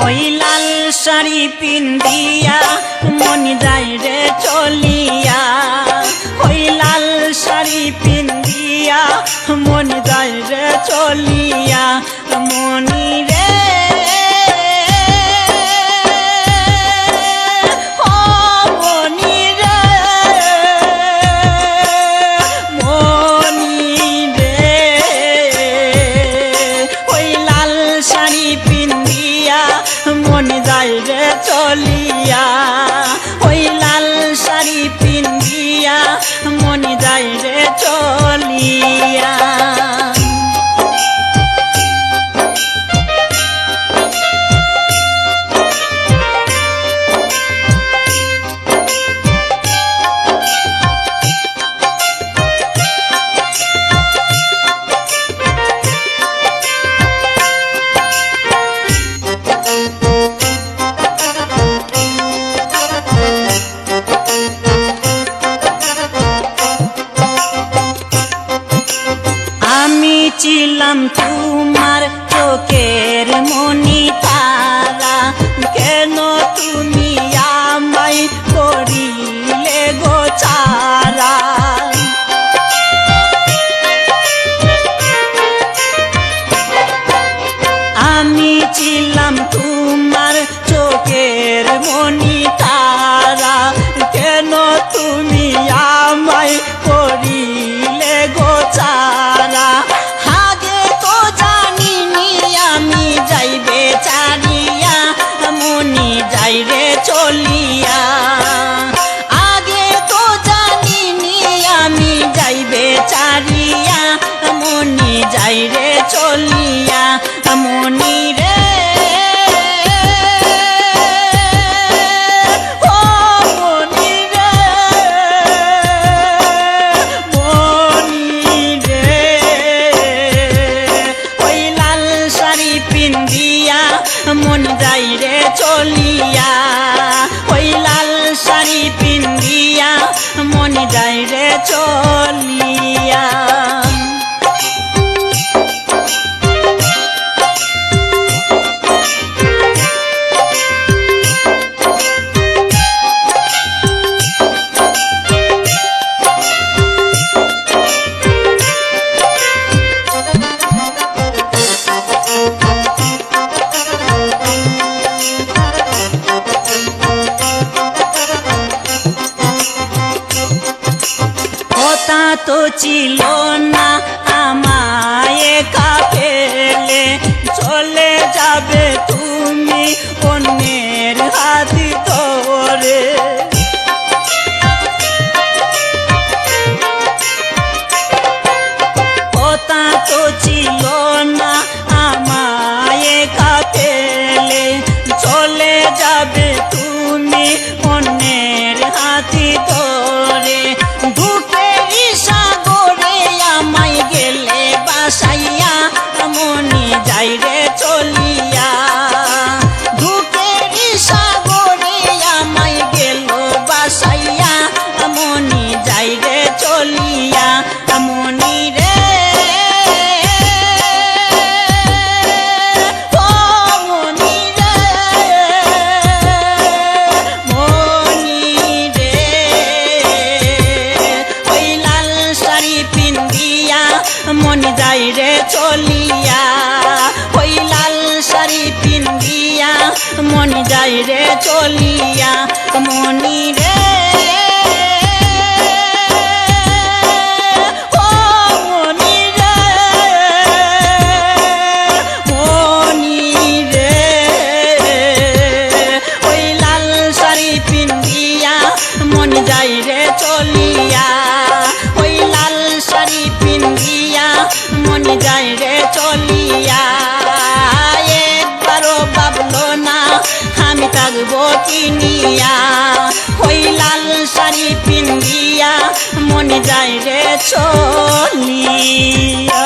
ওই লাল শাড়ি পিন্দিয়া মন যায় রে চলিয়া ওই লাল শাড়ি পিন্দিয়া মন যায় রে চলিয়া মনি রে চলিয়া ওই লাল শাড়ি পিন্দিয়া মন যায় রে চলিয়া ছিলাম তোমার চোখের মনি তারা কেন তুমি আমায় করিলে গো ছাড়া আমি ছিলাম তোমার চোখের মনি তারা কেন তুমি আমায় করিলে গো ছাড়া রে চলিয়া আগে তো জানিনি আমি যাইবে চারিয়া মনি যাই রে চলিয়া মনি রে ও মনি রে মনি রে ওই লাল শাড়ি পিন্দিয়া মন যাই রে চলিয়া ওই লাল শাড়ি পিন্দিয়া মন যাই রে চলিয়া তো ছিল না আমায় একা ফেলে চলে যাবে তুমি অন্যের হাত ধরে কথা তো ছিল না আমায় একা ফেলে চলে যাবে তুমি অন্যের হাত ধরে বাসাইয়া মনি যাই রে চলিয়া ধূপের সাগরে আমায় গেল বাসাইয়া মনি যাই রে চলিয়া মনি রে ও মনি রে মনি রে ওই লাল শাড়ি পিন্দিয়া মন যাই রে চলিয়া ওই লাল শাড়ি পিন্দিয়া মন যাই রে চলিয়া মনি রে ও মনি রে মনি রে ওই লাল শাড়ি পিন্দিয়া মন যাই রে চলিয়া ওই লাল শাড়ি পিন্দিয়া মন যাই রে চলিয়া একবারও ভাবলো না আমি থাকবো কিনিয়া ওই লাল শাড়ি পিন্দিয়া মন যাই রে চলিয়া